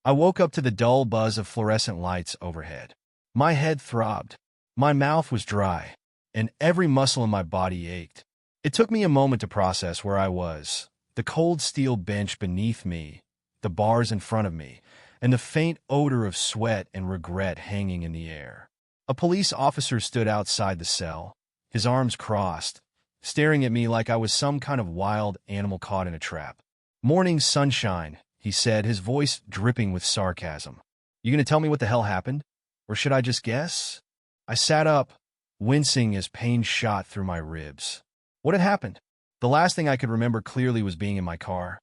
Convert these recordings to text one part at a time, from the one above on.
I woke up to the dull buzz of fluorescent lights overhead. My head throbbed. My mouth was dry, and every muscle in my body ached. It took me a moment to process where I was. The cold steel bench beneath me, the bars in front of me, and the faint odor of sweat and regret hanging in the air. A police officer stood outside the cell, his arms crossed, staring at me like I was some kind of wild animal caught in a trap. "Morning sunshine," he said, his voice dripping with sarcasm. "You gonna tell me what the hell happened? Or should I just guess?" I sat up, wincing as pain shot through my ribs. What had happened? The last thing I could remember clearly was being in my car.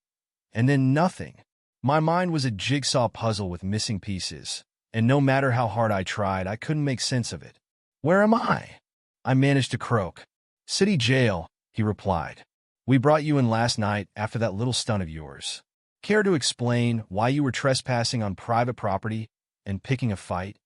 And then nothing. My mind was a jigsaw puzzle with missing pieces, and no matter how hard I tried, I couldn't make sense of it. "Where am I?" I managed to croak. "City jail," he replied. "We brought you in last night after that little stunt of yours. Care to explain why you were trespassing on private property and picking a fight?"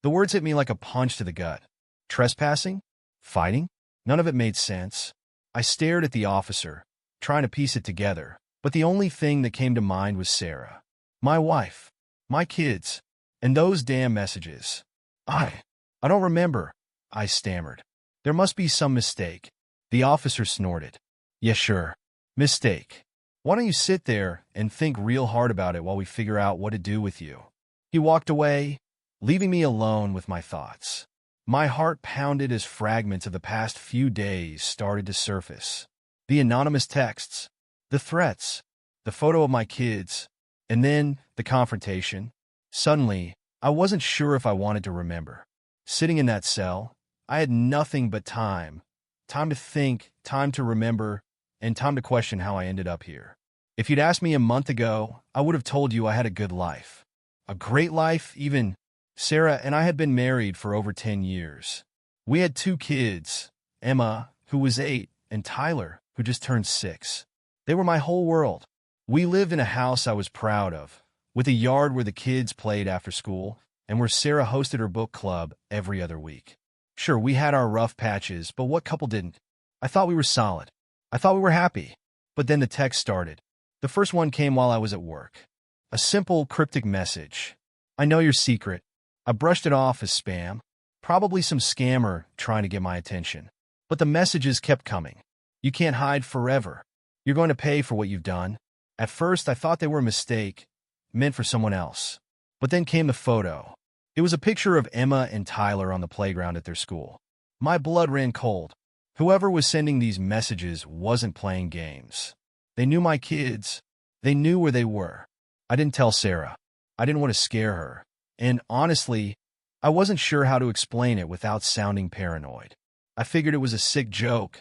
The words hit me like a punch to the gut. Trespassing? Fighting? None of it made sense. I stared at the officer, trying to piece it together, but the only thing that came to mind was Sarah. My wife. My kids. And those damn messages. I don't remember, I stammered. "There must be some mistake." The officer snorted. "Yeah, sure. Mistake. Why don't you sit there and think real hard about it while we figure out what to do with you?" He walked away, leaving me alone with my thoughts. My heart pounded as fragments of the past few days started to surface. The anonymous texts, the threats, the photo of my kids, and then the confrontation. Suddenly, I wasn't sure if I wanted to remember. Sitting in that cell, I had nothing but time. Time to think, time to remember, and time to question how I ended up here. If you'd asked me a month ago, I would have told you I had a good life. A great life, even. Sarah and I had been married for over 10 years. We had 2 kids, Emma, who was 8, and Tyler, who just turned 6. They were my whole world. We lived in a house I was proud of, with a yard where the kids played after school, and where Sarah hosted her book club every other week. Sure, we had our rough patches, but what couple didn't? I thought we were solid. I thought we were happy. But then the text started. The first one came while I was at work. A simple, cryptic message. "I know your secret." I brushed it off as spam, probably some scammer trying to get my attention. But the messages kept coming. "You can't hide forever. You're going to pay for what you've done." At first, I thought they were a mistake, meant for someone else. But then came the photo. It was a picture of Emma and Tyler on the playground at their school. My blood ran cold. Whoever was sending these messages wasn't playing games. They knew my kids. They knew where they were. I didn't tell Sarah. I didn't want to scare her. And honestly, I wasn't sure how to explain it without sounding paranoid. I figured it was a sick joke,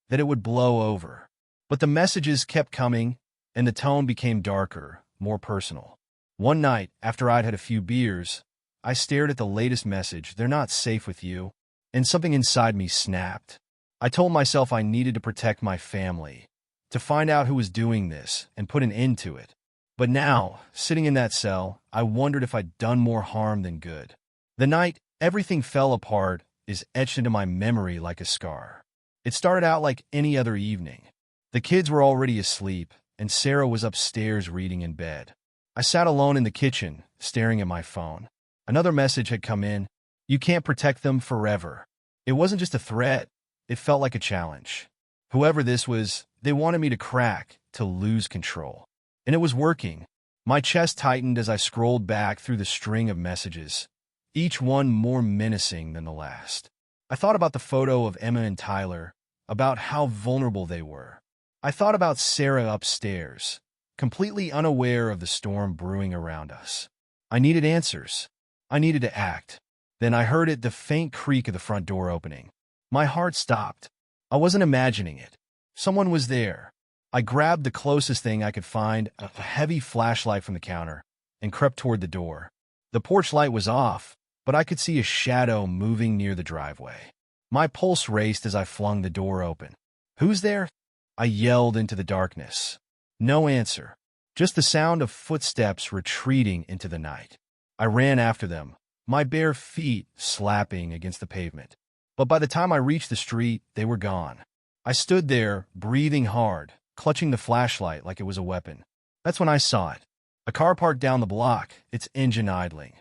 that it would blow over. But the messages kept coming, and the tone became darker, more personal. One night, after I'd had a few beers, I stared at the latest message, "They're not safe with you," and something inside me snapped. I told myself I needed to protect my family, to find out who was doing this, and put an end to it. But now, sitting in that cell, I wondered if I'd done more harm than good. The night everything fell apart is etched into my memory like a scar. It started out like any other evening. The kids were already asleep, and Sarah was upstairs reading in bed. I sat alone in the kitchen, staring at my phone. Another message had come in. "You can't protect them forever." It wasn't just a threat. It felt like a challenge. Whoever this was, they wanted me to crack, to lose control. And it was working. My chest tightened as I scrolled back through the string of messages, each one more menacing than the last. I thought about the photo of Emma and Tyler, about how vulnerable they were. I thought about Sarah upstairs, completely unaware of the storm brewing around us. I needed answers. I needed to act. Then I heard the faint creak of the front door opening. My heart stopped. I wasn't imagining it. Someone was there. I grabbed the closest thing I could find, a heavy flashlight from the counter, and crept toward the door. The porch light was off, but I could see a shadow moving near the driveway. My pulse raced as I flung the door open. "Who's there?" I yelled into the darkness. No answer, just the sound of footsteps retreating into the night. I ran after them, my bare feet slapping against the pavement. But by the time I reached the street, they were gone. I stood there, breathing hard, clutching the flashlight like it was a weapon. That's when I saw it. A car parked down the block, its engine idling.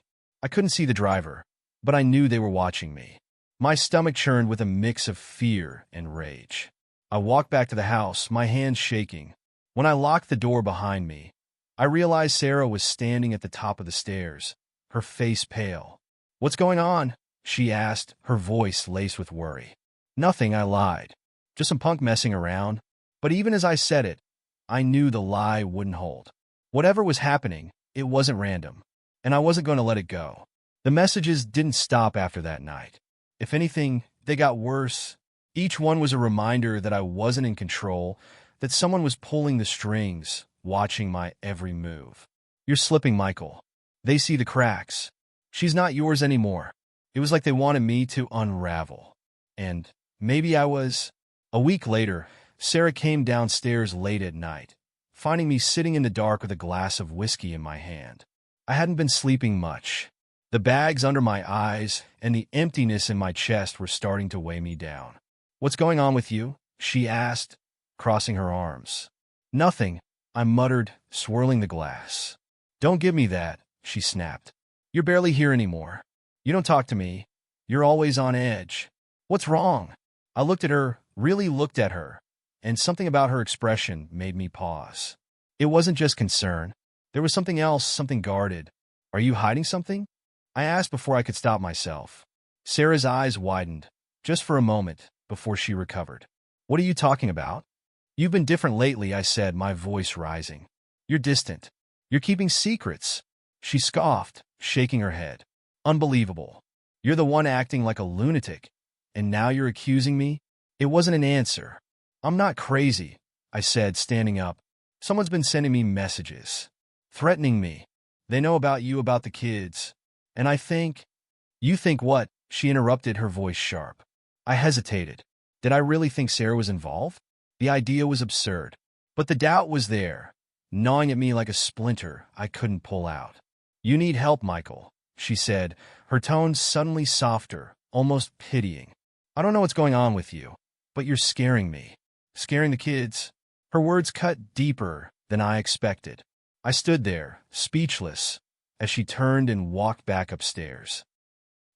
I couldn't see the driver, but I knew they were watching me. My stomach churned with a mix of fear and rage. I walked back to the house, my hands shaking. When I locked the door behind me, I realized Sarah was standing at the top of the stairs, her face pale. "What's going on?" she asked, her voice laced with worry. "Nothing," I lied. "Just some punk messing around." But even as I said it, I knew the lie wouldn't hold. Whatever was happening, it wasn't random, and I wasn't going to let it go. The messages didn't stop after that night. If anything, they got worse. Each one was a reminder that I wasn't in control, that someone was pulling the strings, watching my every move. "You're slipping, Michael. They see the cracks. She's not yours anymore." It was like they wanted me to unravel. And maybe I was. A week later, Sarah came downstairs late at night, finding me sitting in the dark with a glass of whiskey in my hand. I hadn't been sleeping much. The bags under my eyes and the emptiness in my chest were starting to weigh me down. "What's going on with you?" she asked, crossing her arms. "Nothing," I muttered, swirling the glass. "Don't give me that," she snapped. "You're barely here anymore. You don't talk to me. You're always on edge. What's wrong?" I looked at her, really looked at her, and something about her expression made me pause. It wasn't just concern. There was something else, something guarded. "Are you hiding something?" I asked before I could stop myself. Sarah's eyes widened, just for a moment, before she recovered. "What are you talking about?" "You've been different lately," I said, my voice rising. "You're distant. You're keeping secrets." She scoffed, shaking her head. "Unbelievable. You're the one acting like a lunatic, and now you're accusing me?" It wasn't an answer. "I'm not crazy," I said, standing up. "Someone's been sending me messages, threatening me. They know about you, about the kids. And I think—" "You think what?" she interrupted, her voice sharp. I hesitated. Did I really think Sarah was involved? The idea was absurd. But the doubt was there, gnawing at me like a splinter I couldn't pull out. "You need help, Michael," she said, her tone suddenly softer, almost pitying. "I don't know what's going on with you, but you're scaring me. Scaring the kids." Her words cut deeper than I expected. I stood there, speechless, as she turned and walked back upstairs.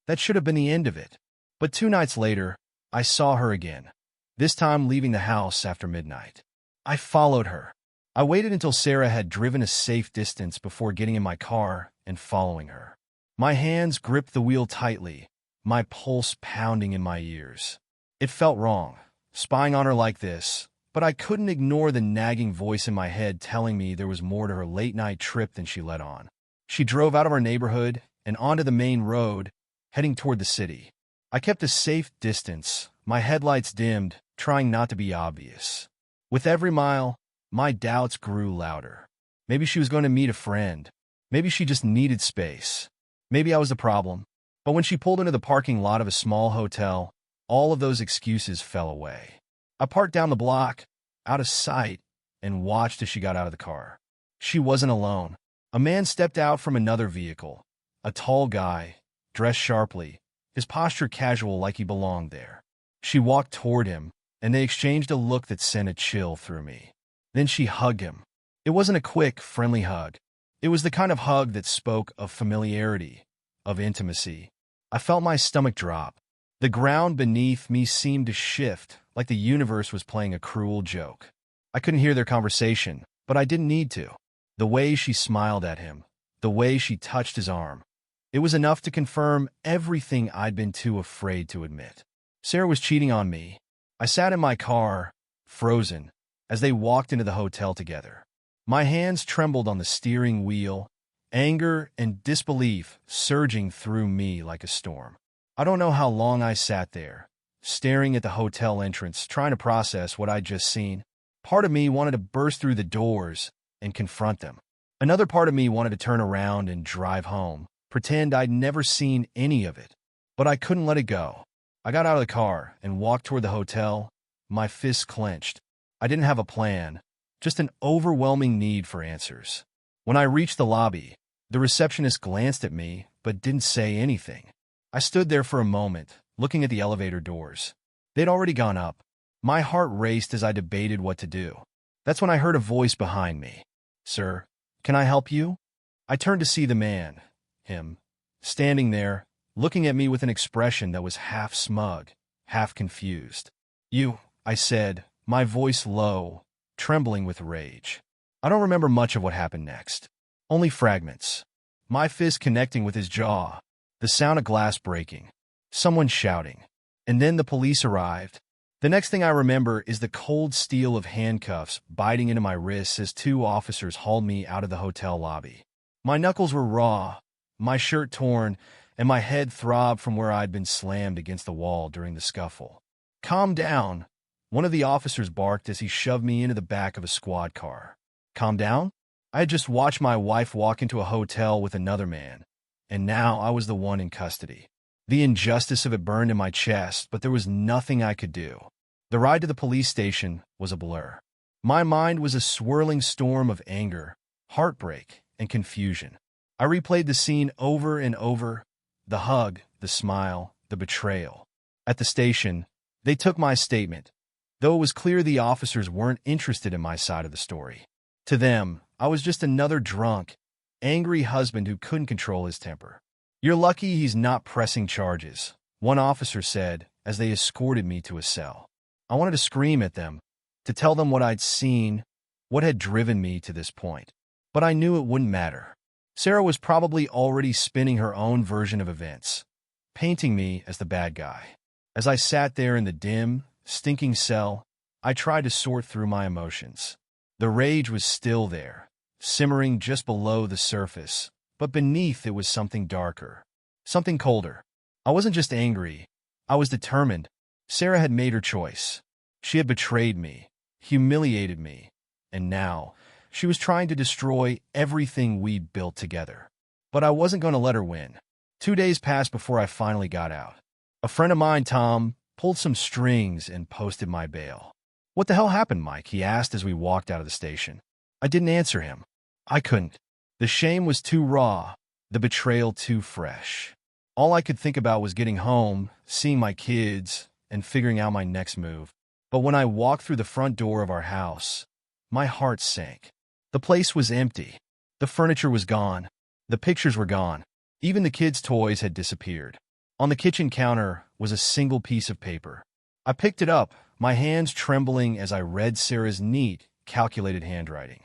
That should have been the end of it. But 2 nights later, I saw her again, this time leaving the house after midnight. I followed her. I waited until Sarah had driven a safe distance before getting in my car and following her. My hands gripped the wheel tightly, my pulse pounding in my ears. It felt wrong, spying on her like this, but I couldn't ignore the nagging voice in my head telling me there was more to her late-night trip than she let on. She drove out of our neighborhood and onto the main road, heading toward the city. I kept a safe distance, my headlights dimmed, trying not to be obvious. With every mile, my doubts grew louder. Maybe she was going to meet a friend. Maybe she just needed space. Maybe I was the problem. But when she pulled into the parking lot of a small hotel, all of those excuses fell away. I parked down the block, out of sight, and watched as she got out of the car. She wasn't alone. A man stepped out from another vehicle, a tall guy, dressed sharply, his posture casual like he belonged there. She walked toward him, and they exchanged a look that sent a chill through me. Then she hugged him. It wasn't a quick, friendly hug. It was the kind of hug that spoke of familiarity, of intimacy. I felt my stomach drop. The ground beneath me seemed to shift, like the universe was playing a cruel joke. I couldn't hear their conversation, but I didn't need to. The way she smiled at him, the way she touched his arm, it was enough to confirm everything I'd been too afraid to admit. Sarah was cheating on me. I sat in my car, frozen, as they walked into the hotel together. My hands trembled on the steering wheel, anger and disbelief surging through me like a storm. I don't know how long I sat there, staring at the hotel entrance, trying to process what I'd just seen. Part of me wanted to burst through the doors and confront them. Another part of me wanted to turn around and drive home, pretend I'd never seen any of it. But I couldn't let it go. I got out of the car and walked toward the hotel, my fists clenched. I didn't have a plan, just an overwhelming need for answers. When I reached the lobby, the receptionist glanced at me but didn't say anything. I stood there for a moment, looking at the elevator doors. They'd already gone up. My heart raced as I debated what to do. That's when I heard a voice behind me. "Sir, Can I help you? I turned to see the man, him, standing there, looking at me with an expression that was half smug, half confused. You, I said, my voice low, trembling with rage. I don't remember much of what happened next. Only fragments. My fist connecting with his jaw, the sound of glass breaking, someone shouting. And then the police arrived. The next thing I remember is the cold steel of handcuffs biting into my wrists as two officers hauled me out of the hotel lobby. My knuckles were raw, my shirt torn, and my head throbbed from where I'd been slammed against the wall during the scuffle. Calm down, one of the officers barked as he shoved me into the back of a squad car. Calm down? I had just watched my wife walk into a hotel with another man, and now I was the one in custody. The injustice of it burned in my chest, but there was nothing I could do. The ride to the police station was a blur. My mind was a swirling storm of anger, heartbreak, and confusion. I replayed the scene over and over, the hug, the smile, the betrayal. At the station, they took my statement, though it was clear the officers weren't interested in my side of the story. To them, I was just another drunk, angry husband who couldn't control his temper. You're lucky he's not pressing charges, one officer said as they escorted me to a cell. I wanted to scream at them, to tell them what I'd seen, what had driven me to this point. But I knew it wouldn't matter. Sarah was probably already spinning her own version of events, painting me as the bad guy. As I sat there in the dim, stinking cell, I tried to sort through my emotions. The rage was still there, simmering just below the surface, but beneath it was something darker, something colder. I wasn't just angry, I was determined. Sarah had made her choice. She had betrayed me, humiliated me, and now she was trying to destroy everything we'd built together. But I wasn't going to let her win. 2 days passed before I finally got out. A friend of mine, Tom, pulled some strings and posted my bail. What the hell happened, Mike? He asked as we walked out of the station. I didn't answer him. I couldn't. The shame was too raw, the betrayal too fresh. All I could think about was getting home, seeing my kids, and figuring out my next move. But when I walked through the front door of our house, my heart sank. The place was empty. The furniture was gone. The pictures were gone. Even the kids' toys had disappeared. On the kitchen counter was a single piece of paper. I picked it up, my hands trembling as I read Sarah's neat, calculated handwriting.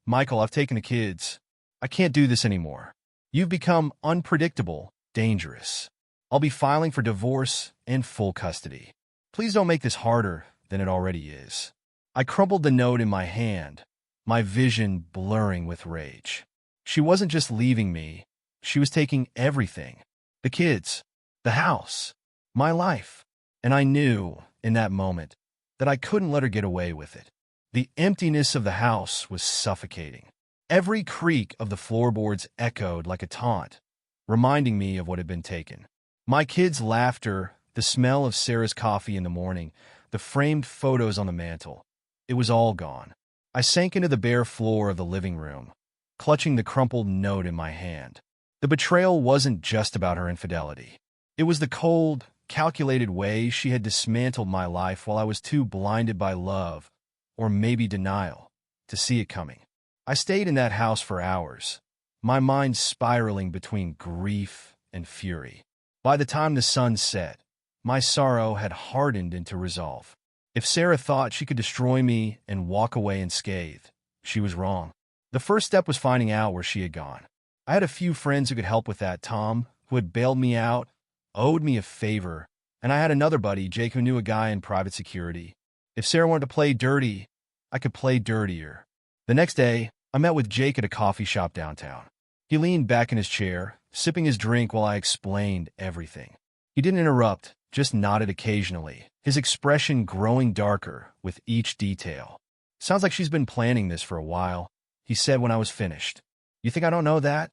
Michael, I've taken the kids. I can't do this anymore. You've become unpredictable, dangerous. I'll be filing for divorce and full custody. Please don't make this harder than it already is. I crumpled the note in my hand, my vision blurring with rage. She wasn't just leaving me. She was taking everything. The kids, the house, my life. And I knew, in that moment, that I couldn't let her get away with it. The emptiness of the house was suffocating. Every creak of the floorboards echoed like a taunt, reminding me of what had been taken. My kids' laughter, the smell of Sarah's coffee in the morning, the framed photos on the mantel. It was all gone. I sank into the bare floor of the living room, clutching the crumpled note in my hand. The betrayal wasn't just about her infidelity. It was the cold, calculated way she had dismantled my life while I was too blinded by love, or maybe denial, to see it coming. I stayed in that house for hours, my mind spiraling between grief and fury. By the time the sun set, my sorrow had hardened into resolve. If Sarah thought she could destroy me and walk away unscathed, she was wrong. The first step was finding out where she had gone. I had a few friends who could help with that. Tom, who had bailed me out, owed me a favor, and I had another buddy, Jake, who knew a guy in private security. If Sarah wanted to play dirty, I could play dirtier. The next day, I met with Jake at a coffee shop downtown. He leaned back in his chair, sipping his drink while I explained everything. He didn't interrupt, just nodded occasionally, his expression growing darker with each detail. Sounds like she's been planning this for a while, he said when I was finished. You think I don't know that?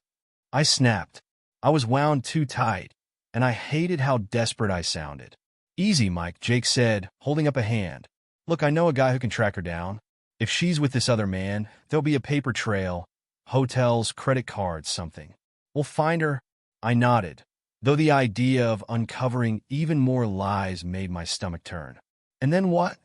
I snapped. I was wound too tight, and I hated how desperate I sounded. Easy, Mike, Jake said, holding up a hand. Look, I know a guy who can track her down. If she's with this other man, there'll be a paper trail, hotels, credit cards, something. We'll find her. I nodded, though the idea of uncovering even more lies made my stomach turn. And then what?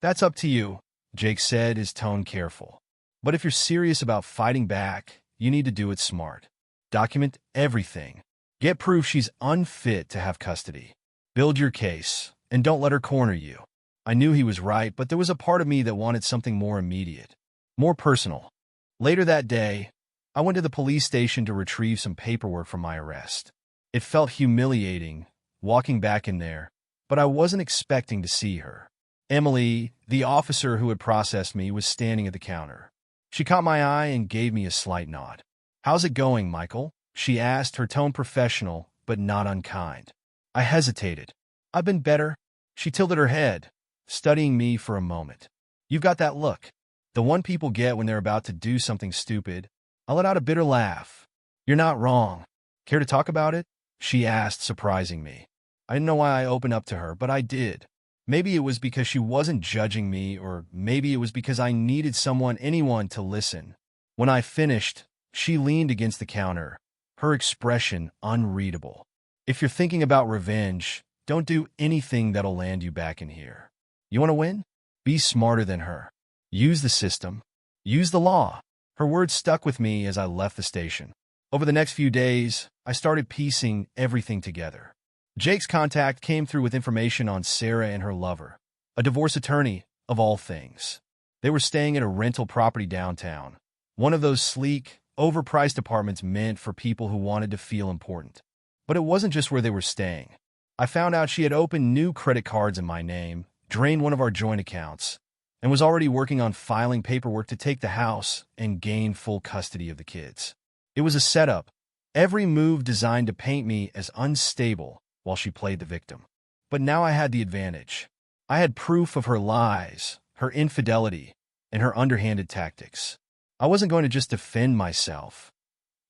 That's up to you, Jake said, his tone careful. But if you're serious about fighting back, you need to do it smart. Document everything. Get proof she's unfit to have custody. Build your case, and don't let her corner you. I knew he was right, but there was a part of me that wanted something more immediate, more personal. Later that day, I went to the police station to retrieve some paperwork from my arrest. It felt humiliating, walking back in there, but I wasn't expecting to see her. Emily, the officer who had processed me, was standing at the counter. She caught my eye and gave me a slight nod. "How's it going, Michael?" she asked, her tone professional, but not unkind. I hesitated. "I've been better." She tilted her head, studying me for a moment. "You've got that look. The one people get when they're about to do something stupid." I let out a bitter laugh. "You're not wrong. Care to talk about it?" she asked, surprising me. I didn't know why I opened up to her, but I did. Maybe it was because she wasn't judging me, or maybe it was because I needed anyone to listen. When I finished, she leaned against the counter, her expression unreadable. "If you're thinking about revenge, don't do anything that'll land you back in here. You want to win? Be smarter than her. Use the system. Use the law." Her words stuck with me as I left the station. Over the next few days, I started piecing everything together. Jake's contact came through with information on Sarah and her lover, a divorce attorney, of all things. They were staying at a rental property downtown, one of those sleek, overpriced apartments meant for people who wanted to feel important. But it wasn't just where they were staying. I found out she had opened new credit cards in my name, drained one of our joint accounts, and was already working on filing paperwork to take the house and gain full custody of the kids. It was a setup, every move designed to paint me as unstable while she played the victim. But now I had the advantage. I had proof of her lies, her infidelity, and her underhanded tactics. I wasn't going to just defend myself.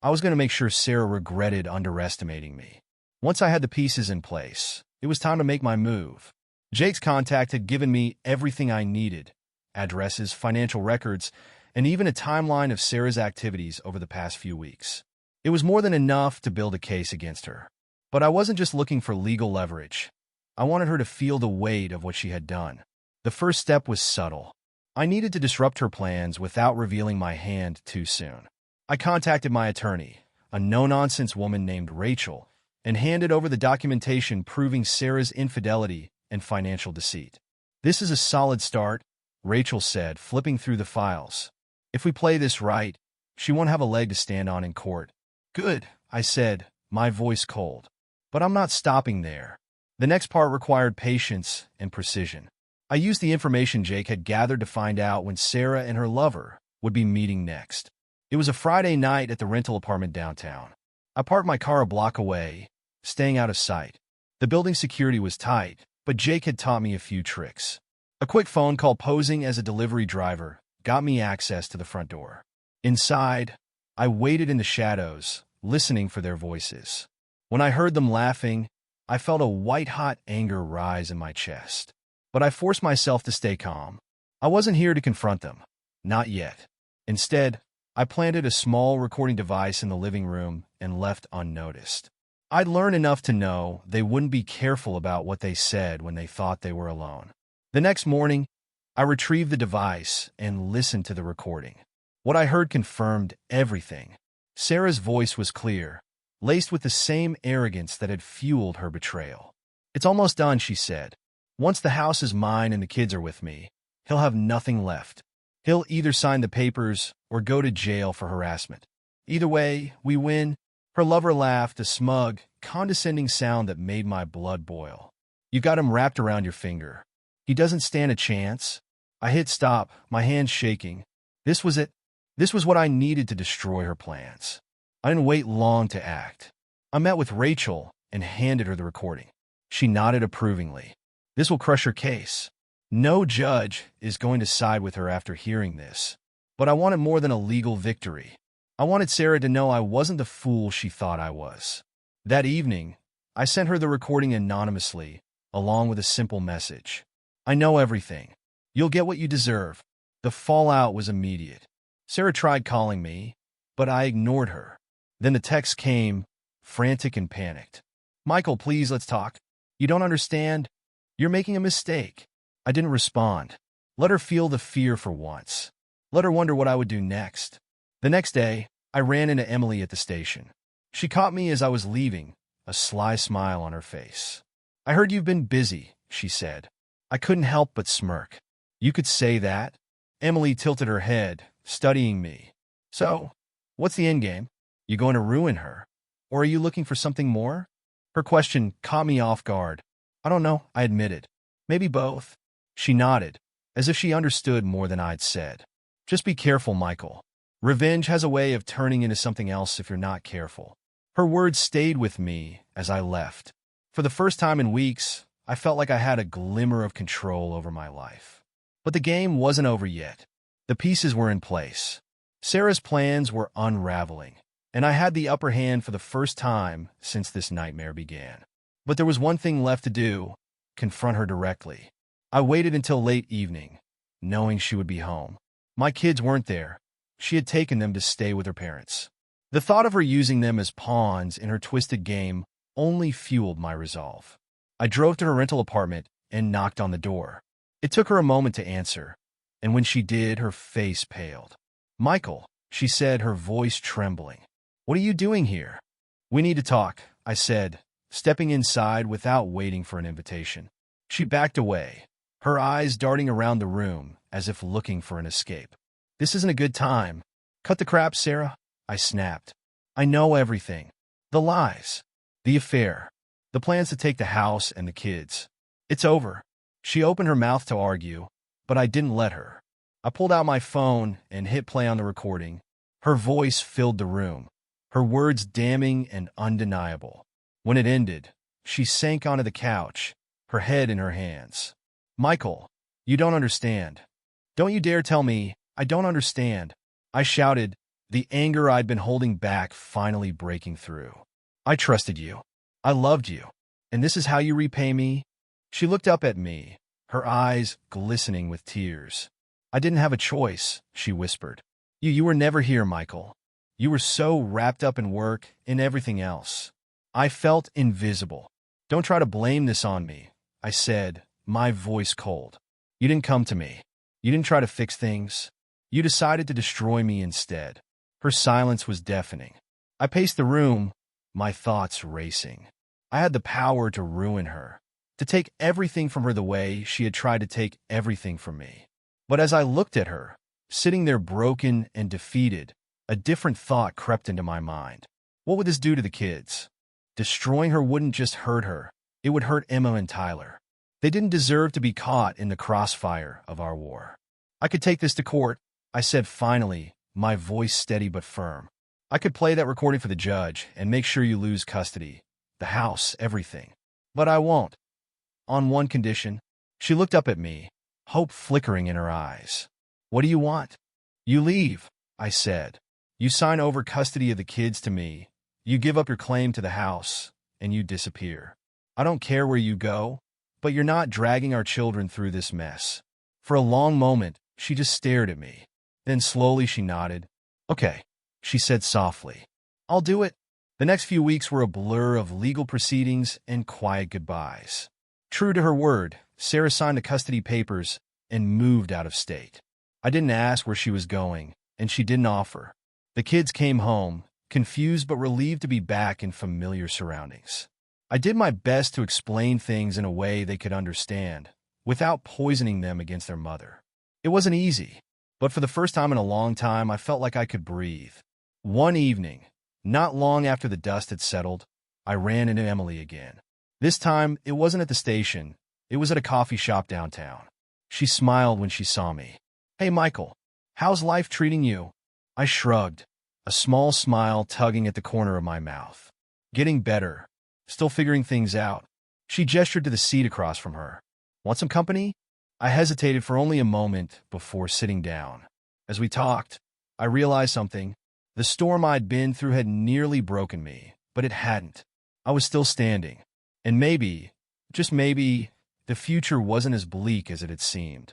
I was going to make sure Sarah regretted underestimating me. Once I had the pieces in place, it was time to make my move. Jake's contact had given me everything I needed: addresses, financial records, and even a timeline of Sarah's activities over the past few weeks. It was more than enough to build a case against her. But I wasn't just looking for legal leverage. I wanted her to feel the weight of what she had done. The first step was subtle. I needed to disrupt her plans without revealing my hand too soon. I contacted my attorney, a no-nonsense woman named Rachel, and handed over the documentation proving Sarah's infidelity and financial deceit. "This is a solid start," Rachel said, flipping through the files. "If we play this right, she won't have a leg to stand on in court." "Good," I said, my voice cold. But I'm not stopping there. The next part required patience and precision. I used the information Jake had gathered to find out when Sarah and her lover would be meeting next. It was a Friday night at the rental apartment downtown. I parked my car a block away, staying out of sight. The building security was tight, but Jake had taught me a few tricks. A quick phone call posing as a delivery driver got me access to the front door. Inside, I waited in the shadows, listening for their voices. When I heard them laughing, I felt a white-hot anger rise in my chest. But I forced myself to stay calm. I wasn't here to confront them. Not yet. Instead, I planted a small recording device in the living room and left unnoticed. I'd learned enough to know they wouldn't be careful about what they said when they thought they were alone. The next morning, I retrieved the device and listened to the recording. What I heard confirmed everything. Sarah's voice was clear, laced with the same arrogance that had fueled her betrayal. "It's almost done," she said. "Once the house is mine and the kids are with me, he'll have nothing left. He'll either sign the papers or go to jail for harassment. Either way, we win." Her lover laughed, a smug, condescending sound that made my blood boil. "You got him wrapped around your finger. He doesn't stand a chance." I hit stop, my hands shaking. This was it. This was what I needed to destroy her plans. I didn't wait long to act. I met with Rachel and handed her the recording. She nodded approvingly. "This will crush her case. No judge is going to side with her after hearing this." But I wanted more than a legal victory. I wanted Sarah to know I wasn't the fool she thought I was. That evening, I sent her the recording anonymously, along with a simple message. "I know everything. You'll get what you deserve." The fallout was immediate. Sarah tried calling me, but I ignored her. Then the text came, frantic and panicked. "Michael, please, let's talk. You don't understand. You're making a mistake." I didn't respond. Let her feel the fear for once. Let her wonder what I would do next. The next day, I ran into Emily at the station. She caught me as I was leaving, a sly smile on her face. "I heard you've been busy," she said. I couldn't help but smirk. "You could say that?" Emily tilted her head, studying me. "So, what's the end game? You going to ruin her? Or are you looking for something more?" Her question caught me off guard. "I don't know," I admitted. "Maybe both." She nodded, as if she understood more than I'd said. "Just be careful, Michael. Revenge has a way of turning into something else if you're not careful." Her words stayed with me as I left. For the first time in weeks, I felt like I had a glimmer of control over my life. But the game wasn't over yet. The pieces were in place. Sarah's plans were unraveling, and I had the upper hand for the first time since this nightmare began. But there was one thing left to do: confront her directly. I waited until late evening, knowing she would be home. My kids weren't there. She had taken them to stay with her parents. The thought of her using them as pawns in her twisted game only fueled my resolve. I drove to her rental apartment and knocked on the door. It took her a moment to answer, and when she did, her face paled. "Michael," she said, her voice trembling. "What are you doing here?" "We need to talk," I said, stepping inside without waiting for an invitation. She backed away, her eyes darting around the room as if looking for an escape. "This isn't a good time." "Cut the crap, Sarah," I snapped. "I know everything. The lies, the affair, the plans to take the house and the kids. It's over." She opened her mouth to argue, but I didn't let her. I pulled out my phone and hit play on the recording. Her voice filled the room, her words damning and undeniable. When it ended, she sank onto the couch, her head in her hands. "Michael, you don't understand. Don't you dare tell me I don't understand," I shouted, the anger I'd been holding back finally breaking through. "I trusted you. I loved you. And this is how you repay me?" She looked up at me, her eyes glistening with tears. "I didn't have a choice," she whispered. You were never here, Michael. You were so wrapped up in work and everything else. I felt invisible. Don't try to blame this on me," I said, my voice cold. "You didn't come to me. You didn't try to fix things. You decided to destroy me instead." Her silence was deafening. I paced the room, my thoughts racing. I had the power to ruin her, to take everything from her the way she had tried to take everything from me. But as I looked at her, sitting there broken and defeated, a different thought crept into my mind. What would this do to the kids? Destroying her wouldn't just hurt her, it would hurt Emma and Tyler. They didn't deserve to be caught in the crossfire of our war. "I could take this to court," I said finally, my voice steady but firm. "I could play that recording for the judge and make sure you lose custody, the house, everything. But I won't. On one condition." She looked up at me, hope flickering in her eyes. "What do you want?" "You leave," I said. "You sign over custody of the kids to me, you give up your claim to the house, and you disappear. I don't care where you go, but you're not dragging our children through this mess." For a long moment, she just stared at me. Then slowly she nodded. "Okay," she said softly. "I'll do it." The next few weeks were a blur of legal proceedings and quiet goodbyes. True to her word, Sarah signed the custody papers and moved out of state. I didn't ask where she was going, and she didn't offer. The kids came home, confused but relieved to be back in familiar surroundings. I did my best to explain things in a way they could understand, without poisoning them against their mother. It wasn't easy, but for the first time in a long time, I felt like I could breathe. One evening, not long after the dust had settled, I ran into Emily again. This time, it wasn't at the station. It was at a coffee shop downtown. She smiled when she saw me. "Hey, Michael, how's life treating you?" I shrugged, a small smile tugging at the corner of my mouth. "Getting better. Still figuring things out." She gestured to the seat across from her. "Want some company?" I hesitated for only a moment before sitting down. As we talked, I realized something. The storm I'd been through had nearly broken me, but it hadn't. I was still standing. And maybe, just maybe, the future wasn't as bleak as it had seemed.